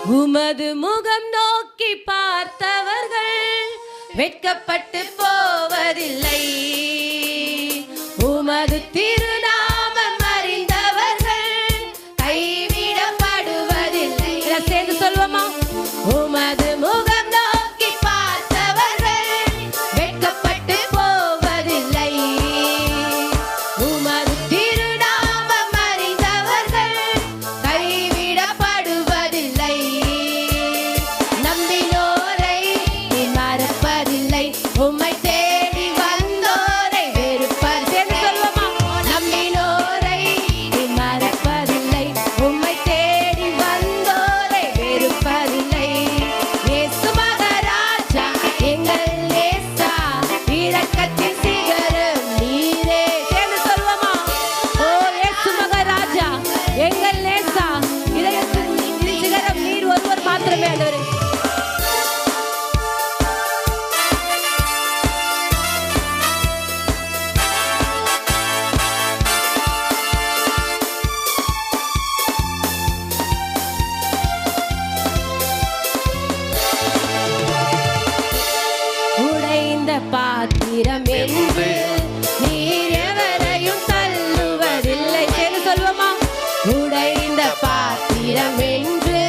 உமது முகம் நோக்கி பார்த்தவர்கள் வெட்கப்பட்டு போவதில்லை. உமது திருநாமம் அறிந்தவர்கள் கைவிடப்படுவதில்லை. சேர்ந்து சொல்வோமா? உமது முகம் நோக்கி பார்த்தவர்கள் வெட்கப்பட்டு போவதில்லை. உமது திருநாமம் அறிந்தவர்கள் கைவிடப்படுவதில்லை. நம்பினோரை நீ மறப்பதில்லை. உம்மை தேடி வந்தோரை வெறுப்பதில்லை. சேர்ந்து சொல்வோமா? நம்பினோரை நீ மறப்பதில்லை. உம்மை தேடி வந்தோரை வெறுப்பதில்லை. இயேசு மகாராஜா எங்கள் நேசா இரக்கத்தின் சிகரம் நீரே. சேர்ந்து சொல்வோமா? ஓ இயேசு மகாராஜா எங்கள் நேசா இதயத்தின் சிகரம் நீர் ஒருவர் மாத்திரமே. ஆண்டவரே உடைந்த பாத்திரம் என்று நீர் எவரையும் தள்ளுவதில்லை. சேர்ந்து சொல்வோமா? உடைந்த பாத்திரம் என்று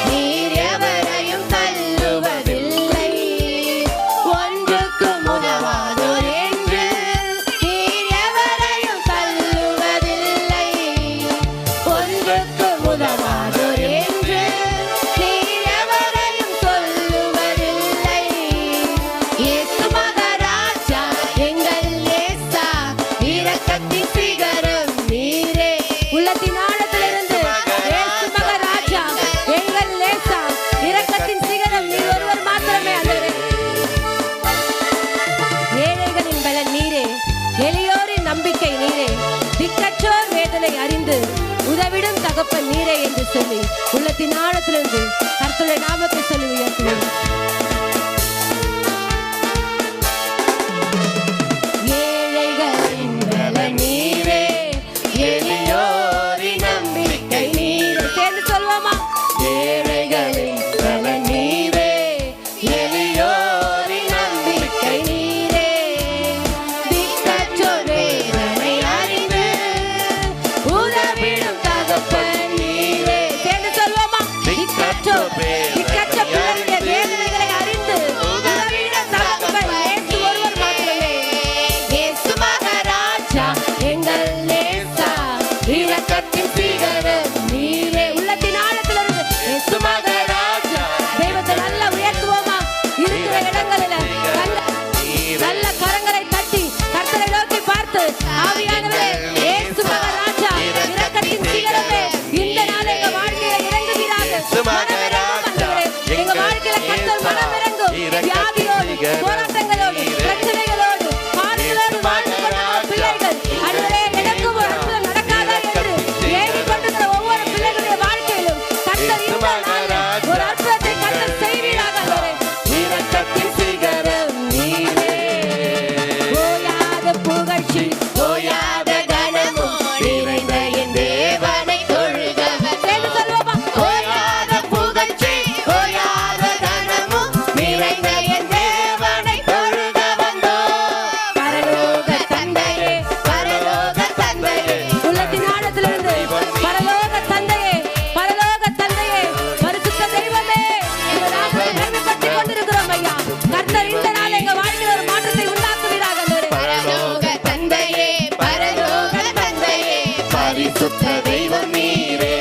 நீர் எவரையும் தள்ளுவதில்லை. ஒன்றுக்கு உதவாதோர் என்று நீர் எவரையும் தள்ளுவதில்லை. ஒன்றுக்கு உதவாதோர் என்று நீர் எவரையும் சொல்லுவதில்லை. இயேசு மகாராஜா எங்கள் நேசா இரக்கத்தின் சிகரம் நீரே. உள்ளத்தின் ஆழத்திலிருந்து இயேசு மகாராஜா எங்கள் நேசா இரக்கத்தின் சிகரம் நீர் ஒருவர் மாத்திரமே. ஆண்டவரே ஏழைகளின் பலன் நீரே, எளியோரின் நம்பிக்கை நீரே, திக்கற்றோர் வேதனை அறிந்து உதவிடும் தகப்பன் நீரே என்று சொல்லி உள்ளத்தின் ஆழத்திலிருந்து கர்த்தருடைய நாமத்தை சொல்லி உயர்த்துவோம். ஏழைகளின் பலன் நீரே, எளியோரின் நம்பிக்கை நீரே. சேர்ந்து சொல்வோமா? ஏழைகளின் பலன் நீரே, எளியோரின் நம்பிக்கை நீரே, திக்கற்றோர் வேதனை அறிந்து உதவிடும் தகப்பன் நீரே. சேர்ந்து சொல்வோமா? திக்கற்ற பிள்ளைகளுடைய வேதனைகளை அறிந்து உதவிடும் தகப்பன் இயேசு ஒருவர் மாத்திரமே. இயேசு மகாராஜா எங்கள் நேசா இரக்கத்தின் சிகரம் நீரே. உள்ளத்தின் ஆழத்திலிருந்து இயேசு மகாராஜா தெய்வத்தை நல்லா உயர்த்துவோமா? இருக்கிற இடங்களில நல்ல கரங்களை தட்டி கர்த்தரை நோக்கி பார்த்து ஆவியானவரே இயேசு மகாராஜா இரக்கத்தின் சிகரமே இந்த நாள் எங்க வாழ்க்கையில இறங்குவீராக. எங்க வாழ்க்கையில கர்த்தர் மனம் இறங்கும். வியாதியோடு போராட்டங்களோடு பிரச்சனைகளோடு பாடுகளோடு வாழ்ந்து கொண்டிருக்கிற பிள்ளைகள் அன்றைய எனக்கும் ஒரு அற்புதம் நடக்காதா என்று ஏறிக்கொண்டிருக்கிற ஒவ்வொரு பிள்ளைகளுடைய வாழ்க்கையிலும் கர்த்தர் இந்த நாளில் ஒரு அற்புதத்தை கர்த்தர் செய்வீராக. இரக்கத்தின் சிகரம் நீரே. ஓயாத புகழ்ச்சி ஓயாத கனமும் நிறைந்த என் தேவனை தொழுதவர். சேர்ந்து சொல்வோமா? ஓயாத புகழ்ச்சி ஓயாத கனமும் நிறைந்த என் தேவனை தொழுத வந்தோம். பரலோக தந்தையே, பரலோக தந்தையே, உள்ளத்தின் ஆழத்திலிருந்து பரலோக தந்தையே, பரலோக தந்தையே, பரிசுத்த தெய்வமே, இந்த நாமத்தை மகிமைப்படுத்திக் கொண்டிருக்கிறோம் ஐயா. கர்த்தர் இந்த நாள் எங்க வாழ்க்கையில் ஒரு மாற்றத்தை உண்டாக்குவீராக. பரலோக தந்தையே, பரலோக தந்தையே, பரிசுத்த தெய்வம் நீரே.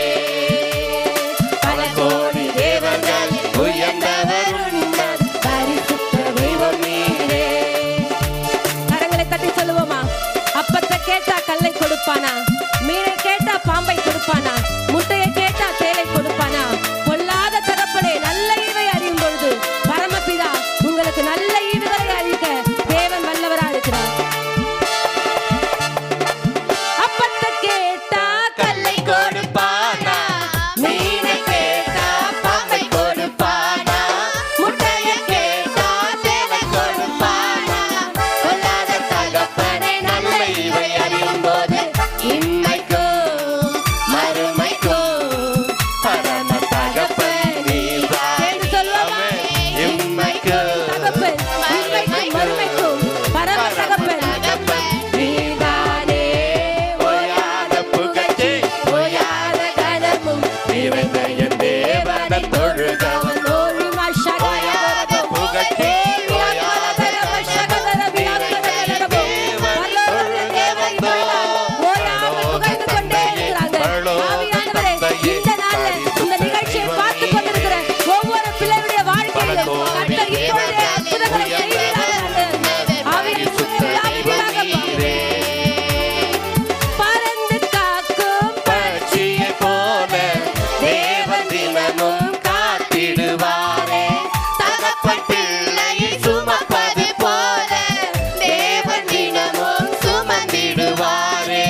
பல கோடி தேவர்கள் உயர்ந்தவர் உன்னத பரிசுத்த தெய்வம் நீரே. கரங்களை தட்டி சொல்லுவோமா? அப்பத்தை கேட்டா கல்லை கொடுப்பானா? மீனை கேட்டா பாம்பை கொடுப்பானா? முட்டையை கேட்டா தேலை கொடுப்பானா? பொல்லாத தகப்பனே, நல்ல ஈவை அறியும் பொழுது பரமபிதா உங்களுக்கு நல்ல ஈவுகளை அளிக்க தேவன் வல்லவரா இருக்கிறார். அப்பத்தை கேட்டா கல்லை கொடுப்பானா? மீனை கேட்டா பாம்பை கொடுப்பானா? முட்டையை கேட்டா தேலை கொடுப்பானா? பொல்லாத தகப்பனே, நல்ல ஈவை அறியும் போது இன்மைக்கும் மறுமைக்கும் தினமும் காத்திடுவாரே. தகப்பன் பிள்ளையை சுமப்பது போல தேவன் தினமும் சுமந்திடுவாரே.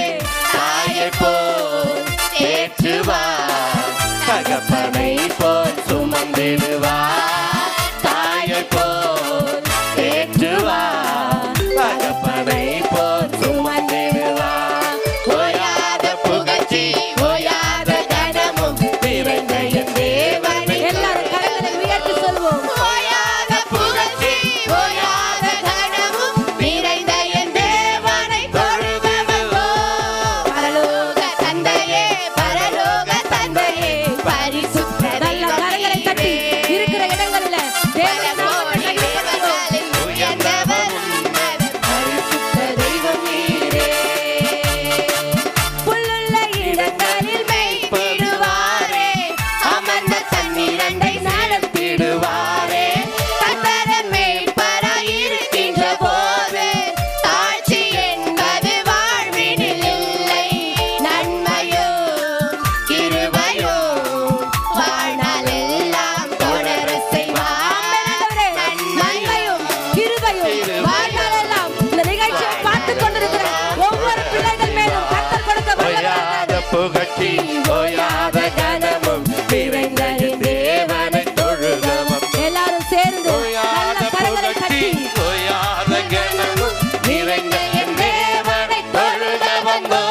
தாயை போல் ஏற்றுவார், தகப்பனை போல் சுமந்திடுவார். தாயை போல் ஏற்றுவார், தகப்பனை போல் சுமந்திடுவார். ஓயாத புகழ்ச்சி ஓயாத கனமும் நிறைந்த என் தேவனை. எல்லாரும் கரங்களை உயர்த்தி சொல்வோம். ஓயாத புகழ்ச்சி ஓயாத கனமும் நிறைந்த என் தேவனை தொழுதவோ. பரலோக தந்தையே பரலோக தந்தையே பரிசுத்த நல்ல கரங்களை தட்டி இருக்கிற இடங்கள்ல தேவனை நாமத்தை மகிமைப்படுத்துவோம். உயர்ந்தவர் பரிசுத்த தெய்வம் நீரே. புல்லுள்ள இடங்களில் மேய்த்திடுவாரே, அமர்ந்த தண்ணீரண்டை நடத்திடுவாரே. கர்த்தர் மேய்ப்பராய் இருக்கின்ற போது தாழ்ச்சி என்பது வாழ்வினில் இல்லை. நன்மையோ கிருபையோ வாழ்நாளெல்லாம் தொடர செய்வார். நன்மையும் கிருபையும் வாழ்நாளெல்லாம் இந்த நிகழ்ச்சியை பார்த்துக் கொண்டிருக்கிற ஒவ்வொரு பிள்ளைகள் மேலும் கர்த்தர் கொடுக்க ஓயாத புகழ்ச்சி ஓயாத கனமும் நிறைந்த என் தேவனை தொழுதவம். எல்லாரும் சேர்ந்து ஓயாத நல்ல கரங்களை புகழ்ச்சி தட்டி ஓயாத கனமும் நிறைந்த என் தேவனை தொழுதவந்தோ.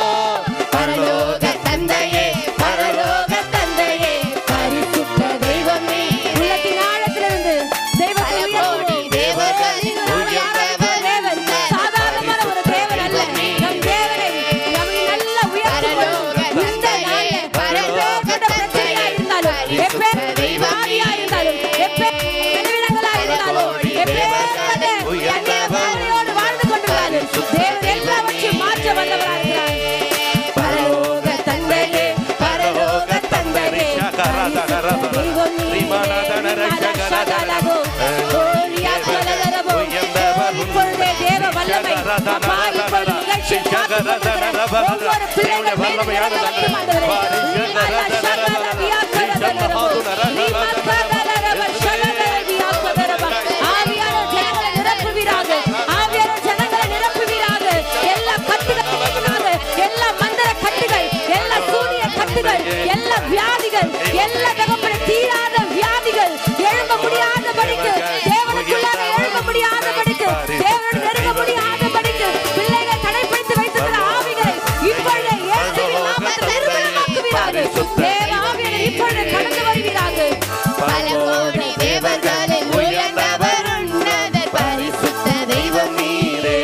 பரலோக தந்தையே பரலோக தந்தையே பரிசுத்த தெய்வம் நீரே. உள்ளத்தின் ஆழத்திலிருந்து தெய்வத்தை உயர்த்துவோம். தேவர்கள் உயர்ந்தவர் தேவன் சாதாரணமான ஒரு தேவன் அல்ல. நம் தேவனை நம்மை நல்லா உயர்த்துவோம். இந்த நாளிலே எப்பேற்பட்ட பிரச்சனையா இருந்தாலும், எப்பேற்பட்ட வியாதியா இருந்தாலும், எப்பேற்பட்ட பலவீனங்களா இருந்தாலும், எப்பேற்பட்ட கன்னியாகுமரியோடு வாழ்ந்து கொண்டிருந்தாலும் தேவன் எல்லாவற்றையும் மாற்ற வல்லவராக இருக்கிறார். பரலோக தந்தையே பரலோக தந்தையே தெய்வம் இப்பொழுதே தேவ வல்லமை அப்பா இப்பொழுது நிகழ்ச்சியை பார்த்துக் கொண்டிருக்கிற ஒவ்வொரு பிள்ளைகள் மேலும் இறங்கட்டும் ஆண்டவரே. ஆவியானவர் ஜனங்களை நிரப்புவீராக, ஆவியானவர் ஜனங்களை நிரப்புவீராக. எல்லா கட்டுகள், எல்லா மந்திர கட்டுகள், எல்லா சூரிய கட்டுகள், எல்லா வியாதிகள், எல்லா தகப்பன தீராத வியாதிகள் எழும்ப முடியாதபடிக்கு, தேவனுக்குள்ளாக எழும்ப முடியாதபடிக்கு, தேவனோடு நெருங்க முடியாதபடிக்கு பிள்ளைகள் தடைப்படுத்தி வைத்திருக்கிற ஆவிகளை இப்பொழுது இயேசுவின் நாமத்தில் நிர்மூலமாக்குவீராக. தேவ ஆவியானவர் இப்பொழுது கடந்து வருவீராக. பல கோடி தேவர்களில் உயர்ந்தவர் உன்னதர் பரிசுத்த தெய்வம் நீரே.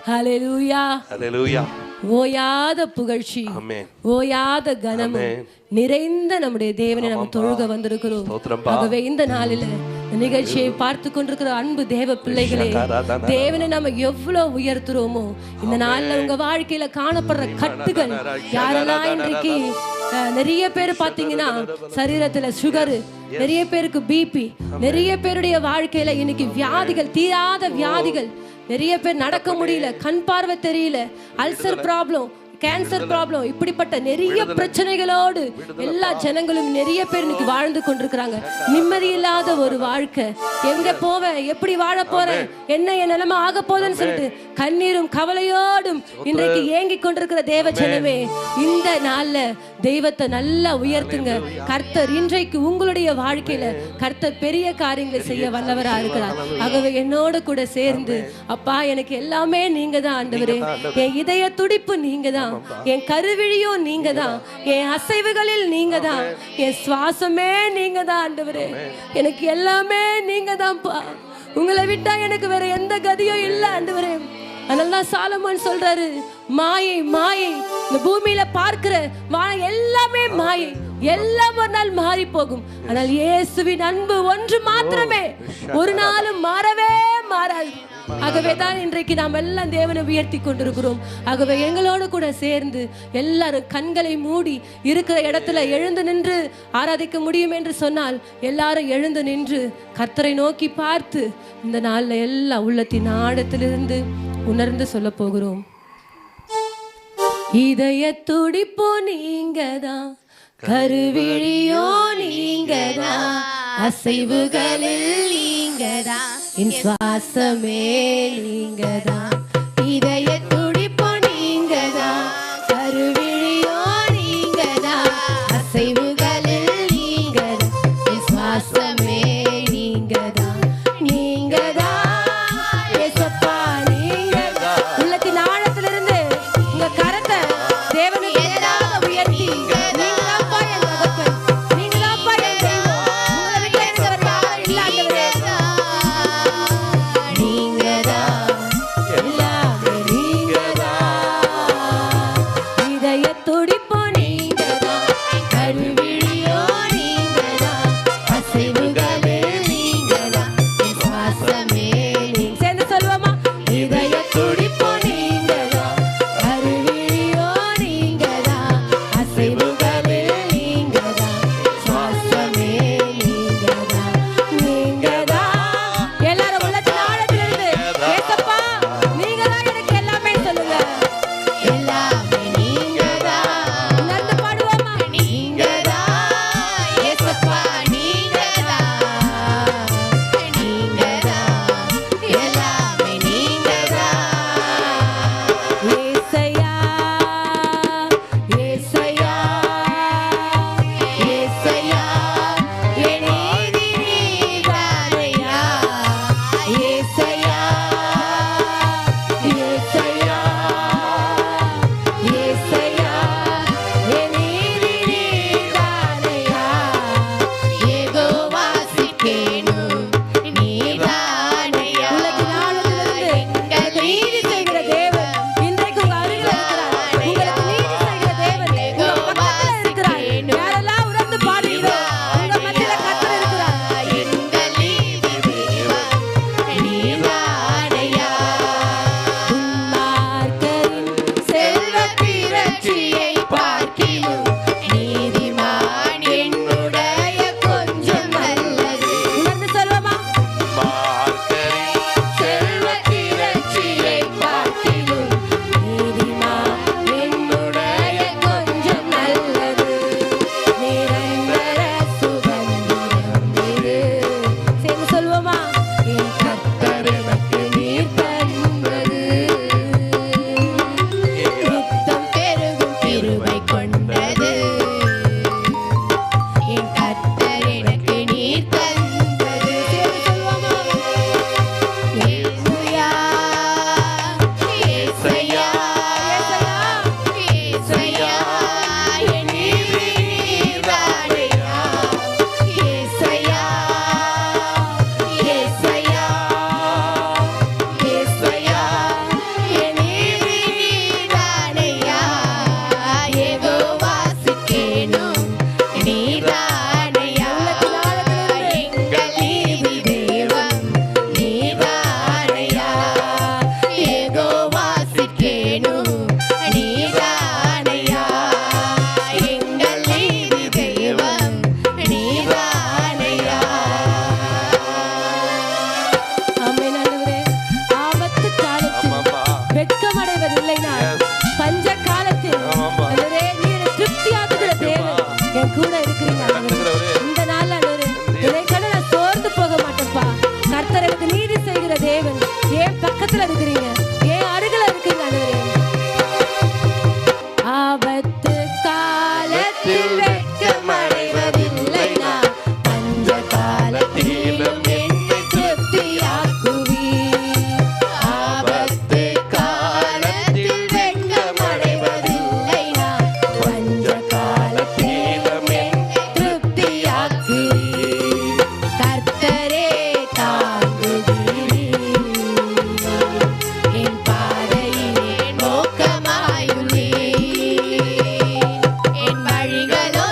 ஹல்லேலூயா. ஹல்லேலூயா. ஓயாத புகழ்ச்சி ஆமென். ஓயாத கனமும் ஆமென். நிறைந்த நம்முடைய தேவனை நம்ம தொழுக வந்திருக்கிறோம். ஸ்தோத்திரம்பா. ஆகவே இந்த நாளில இந்த நிகழ்ச்சியை பார்த்து கொண்டிருக்கிற அன்பு தேவ பிள்ளைகளே, தேவனை நம்ம எவ்வளவு உயர்த்துறோமோ இந்த நாள்ல உங்க வாழ்க்கையில காணப்படுற கட்டுகள் யாரெல்லாம் இன்றைக்கு நிறைய பேர் பாத்தீங்கன்னா சரீரத்துல சுகரு, நிறைய பேருக்கு பிபி, நிறைய பேருடைய வாழ்க்கையில இன்னைக்கு வியாதிகள், தீராத வியாதிகள், நிறைய பேர் நடக்க முடியல, கண் பார்வை தெரியல, அல்சர் ப்ராப்ளம், கேன்சர் ப்ராப்ளம், இப்படிப்பட்ட நிறைய பிரச்சனைகளோடு எல்லா ஜனங்களும் நிறைய பேர் இன்னைக்கு வாழ்ந்து கொண்டிருக்கிறாங்க. நிம்மதி இல்லாத ஒரு வாழ்க்கை, எங்க போவேன், எப்படி வாழ போறேன், என்ன என் நிலைமை ஆக போதுன்னு சொல்லிட்டு கண்ணீரும் கவலையோடும் இன்றைக்கு ஏங்கி கொண்டிருக்கிற தேவ ஜனமே, இந்த நாள்ல தெய்வத்தை நல்லா உயர்த்துங்க. கர்த்தர் இன்றைக்கு உங்களுடைய வாழ்க்கையில கர்த்தர் பெரிய காரியங்களை செய்ய வல்லவரா இருக்கிறார். ஆகவே என்னோட கூட சேர்ந்து, அப்பா எனக்கு எல்லாமே நீங்க தான் ஆண்டவரே, என் இதய துடிப்பு நீங்க தான், என் கருவிழியும் நீங்க தான், என் அசைவுகளில் நீங்க தான், என் சுவாசமே நீங்க தான் ஆண்டவரே, எனக்கு எல்லாமே நீங்க தான்ப்பா. உங்களை விட்டா எனக்கு வேற எந்த கதியும் இல்லை ஆண்டவரே. அதனால சாலமோன் சொல்றாரு, மாயை மாயை, இந்த பூமியில பார்க்கிற எல்லாமே மாயை, எல்லாம் ஒரு நாள் மாறி போகும். ஆனால் இயேசுவின் அன்பு ஒன்று மாத்திரமே ஒரு நாளும் மாறவே மாறாது. ஆகவே தான் இன்றைக்கு நாம் எல்லாம் தேவனை உயர்த்தி கொண்டிருக்கிறோம். ஆகவே எங்களோடு கூட சேர்ந்து எல்லாரும் கண்களை மூடி இருக்கிற இடத்துல எழுந்து நின்று ஆராதிக்க முடியும் என்று சொன்னால் எல்லாரும் எழுந்து நின்று கர்த்தரை நோக்கி பார்த்து இந்த நாள்ல எல்லா உள்ளத்தின் ஆழத்திலிருந்து உணர்ந்து சொல்ல போகிறோம். இதய துடிப்போ நீங்கதான், கருவிழியோ நீங்கதான், அசைவுகளில் நீங்கதான், என் சுவாசமே நீங்கதான். இதய துடிப்போ நீங்கதான், கருவிழியோ நீங்கதான், அசைவுகளில் நீங்கதான், என் சுவாசமே நீங்கதான். நீங்கதான் ஏசப்பா, நீங்கதான். உள்ளத்தின் ஆழத்திலிருந்து உங்க கரத்தை தேவனுக்கு நேராக உயர்த்தி, நீங்களாப்பா என் தகப்பன், நீங்களாப்பா என் தெய்வம், உங்களை விட்டு எனக்கு வேற யாரும் இல்ல ஆண்டவரே. நீங்கதான் எல்லாமே, நீங்கதான். இதய துடிப்போ நீங்கதான், கருவிழியோ நீங்கதான், அசைவுகளே நீங்கதான், என் சுவாசமே நீங்க. சேர்ந்து சொல்லுவோமா? இதய துடிப்போ நீங்கதான், கருவிழியோ நீங்கதான், அசைவுகளே நீங்கதான், சுவாசமே நீங்கதான். நீங்கதான். எல்லாரும் உள்ளத்தின் ஆழத்திலிருந்து ஏசப்பா நீங்கதான் எனக்கு எல்லாமே சொல்லுங்க. எல்லாமே நீங்கதான். உணர்ந்து பாடுவோமா? நீங்கதான் ஏசப்பா, நீங்கதான், நீங்கதான், எல்லாமே நீங்கதான். ஏசையா, ஏசையா, ஏசையா, என் நீதி நீதானையா. ஏசையா, ஏசையா, ஏசையா, என் நீதி நீதானையா. யெகோவா சிக்கேனு நீதானையா. உலகின் ஆழத்திலிருந்து எங்கள் நீதி செய்கிற தேவன் இன்றைக்கு உங்க அருகில் இருக்கிறார். உங்களுக்கு நீதி செய்கிற தேவன் உங்க பக்கத்துல இருக்கிறார். யாரெல்லாம் உணர்ந்து பாடுகிறோ உங்க மத்தியில கர்த்தர் இருக்கிறார். எங்கள் நீதி தேவன் நீதானையா. துன்மார்க்கரின் செல்வத் திரட்சியை பார்க்கிலும் நீதிமான் என்னுடைய கொஞ்சம் நல்லது. உணர்ந்து சொல்லுவோமா? செல்வத் திரட்சியை பார்க்கிலும் நீதிமான் என்னுடைய கொஞ்சம் நல்லது. நிரந்தர சுதந்திரம் இது. சேர்ந்து சொல்லுவோமா? என் கர்த்தர் எனக்கு நீர் தந்தது. நித்தம் பெருகும் கிருபை கொண்டது. என் கர்த்தர் எனக்கு நீர் தந்தது. சேர்ந்து சொல்லுவோமா? ஏசுயா, ஏசையா, ஏசையா, என் நீதி நீதானையா. ஏசையா, ஏசையா, ஏசையா, என் நீதி நீதானையா. யெகோவா சிக்கேனு நீதானையா. எங்கள் நீதி தேவன் நீதானையா. யெகோவா சிக்கேனு நீதானையா. எங்கள் நீதி தேவன் நீதானையா. ஆமென் ஆண்டவரே. ஆபத்து காலத்தில் வெட்கமடைவதில்லை நான். பஞ்ச காலத்தில் ஆண்டவரே நீர் திருப்தியாக்குகிற தேவன் என் கூட இருக்கிறீங்க ஆண்டவரே. இந்த நாள் ஆண்டவரே இதை கண்டு நான் சோர்ந்து போக மாட்டேன்ப்பா. கர்த்தர் எனக்கு நீதி செய்கிற தேவன் என் பக்கத்துல இருக்கிறீங்க, என் அருகில இருக்கீங்க ஆண்டவரே. ஆபத்து காலத்தில் வெட்கமடைவதில்லை நான். பஞ்ச காலத்திலும் என்னை திருப்தியாக்குவீர். ஆபத்து காலத்தில் வெட்கமடைவதில்லை நான். பஞ்ச காலத்திலும் என்னை திருப்தியாக்குவீர். கர்த்தரே தாங்குகிறீர். என் பாதையிலே நோக்கமாயுள்ளீர். என் வழிகளோ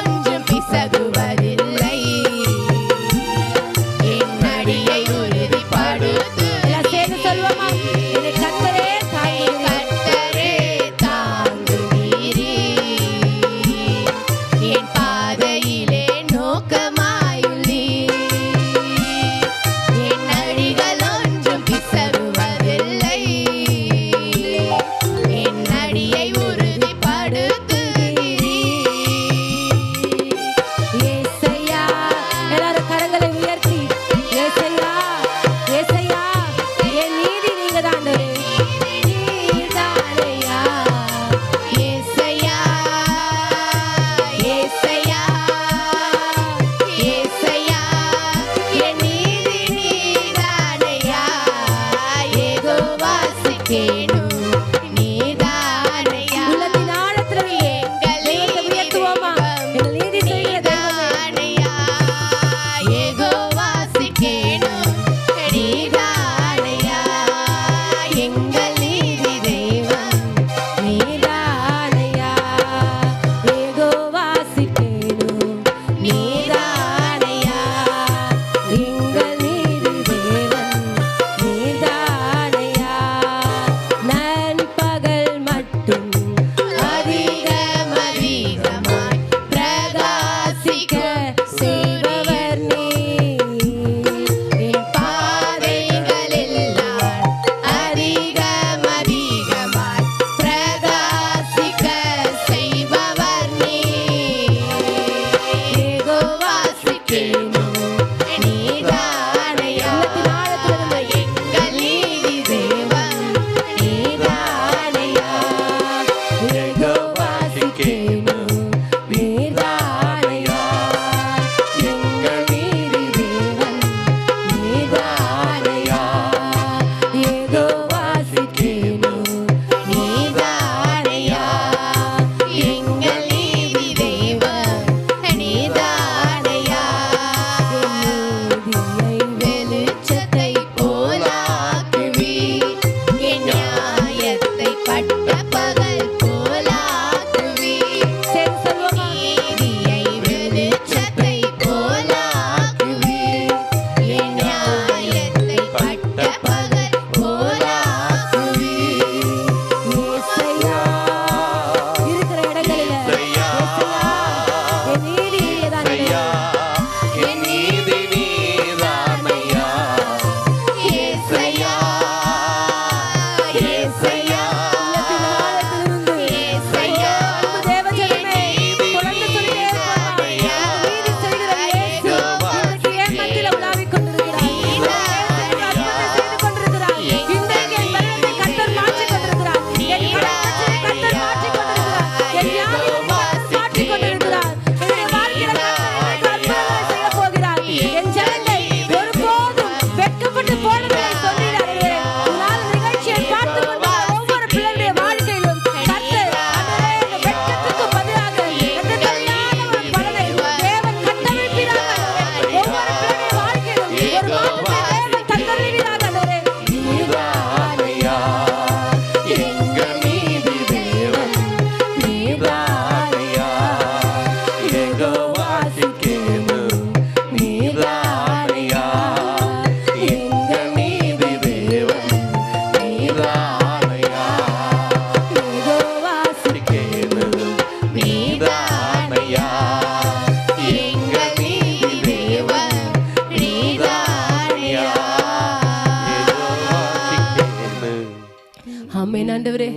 ஆமென் ஆண்டவரே.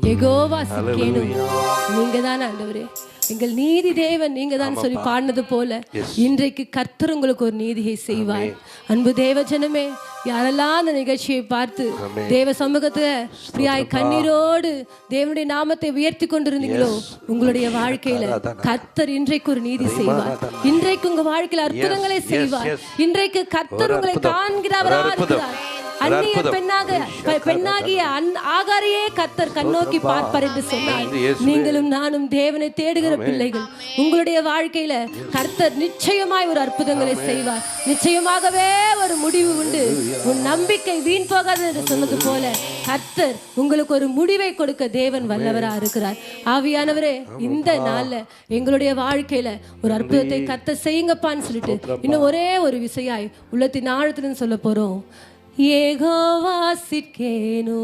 யெகோவா சிக்கேனு நீங்க தான் ஆண்டவரே, எங்கள் நீதி தேவன் நீங்க தான் சொல்லி பாடினது போல இன்றைக்கு கர்த்தர் உங்களுக்கு ஒரு நீதியை செய்வார். அன்பு தேவ ஜனமே, யாரெல்லாம் அந்த நிகழ்ச்சியை பார்த்து தேவ சமூகத்துல பிரியாய் கண்ணீரோடு தேவனுடைய நாமத்தை உயர்த்தி கொண்டிருந்தீங்களோ, உங்களுடைய வாழ்க்கையில கர்த்தர் இன்றைக்கு ஒரு நீதி செய்வார். இன்றைக்கு உங்க வாழ்க்கையில அற்புதங்களை செய்வார். இன்றைக்கு கர்த்தர் உங்களை காண்கிறவரா இருக்கிறார். அந்நிய பெண்ணாகிய ஆகாரையே கர்த்தர் கண்ணோக்கி பார்ப்பார் என்று சொன்னார். நீங்களும் நானும் தேவனை தேடுகிற பிள்ளைகள், உங்களுடைய வாழ்க்கையில கர்த்தர் நிச்சயமாய் ஒரு அற்புதங்களை செய்வார். நிச்சயமாகவே ஒரு முடிவு உண்டு. உன் நம்பிக்கை வீண் போகாது என்று சொன்னது போல கர்த்தர் உங்களுக்கு ஒரு முடிவை கொடுக்க தேவன் வல்லவரா இருக்கிறார். ஆவியானவரே, இந்த நாள்ல எங்களுடைய வாழ்க்கையில ஒரு அற்புதத்தை கர்த்தர் செய்யுங்கப்பான்னு சொல்லிட்டு இன்னும் ஒரே ஒரு விசையாய் உள்ளத்தின் ஆழத்திலும் சொல்ல போறோம். யெகோவா சிக்கேனு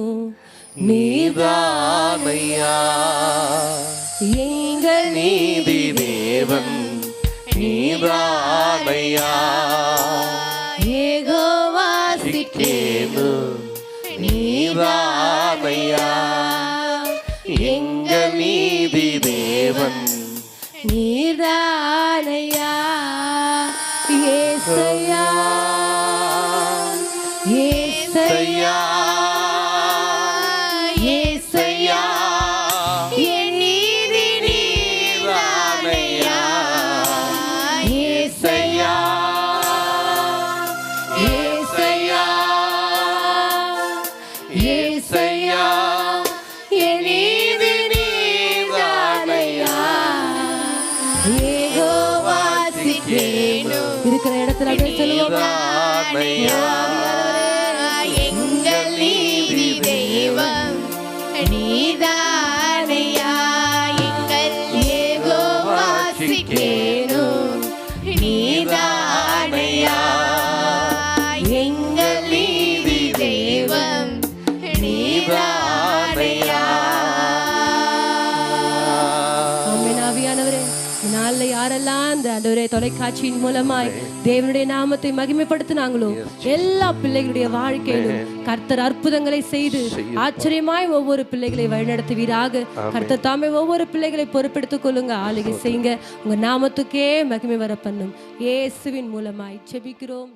நீதானையா எங்கள் நீதி தேவன், நீதானையா யெகோவா சிக்கேனு நீதானையா எங்கள் நீதி தேவன், நீதானையா யேசையா யேசையா யேசையா என் நீதி நீதானையா யேசையா யேசையா யேசையா என் நீதி நீதானையா யெகோவா சிக்கேனு. இருக்கிற இடத்துல அப்படியே சொல்லுவோமா? எங்கள் நீதி தெய்வம், நீதானையா எங்கள் யெகோவா சிக்கேனு, நீதானையா எங்கள் நீதி தெய்வம், நீதானையா. ஆமென். ஆவியானவரே, நாள்ல யாரெல்லாம் அந்த ஆண்டவரே தொலைக்காட்சியின் மூலமாய் தேவனுடைய நாமத்தை மகிமைப்படுத்தினாங்களோ எல்லா பிள்ளைகளுடைய வாழ்க்கையிலும் கர்த்தர் அற்புதங்களை செய்து ஆச்சரியமாய் ஒவ்வொரு பிள்ளைகளை வழிநடத்துவீராக. கர்த்தர் தாமே ஒவ்வொரு பிள்ளைகளை பொறுப்பெடுத்துக் கொள்ளுங்க, ஆளுகை செய்யுங்க. உங்க நாமத்துக்கே மகிமை வர பண்ணும். இயேசுவின் மூலமாய் ஜெபிக்கிறோம்.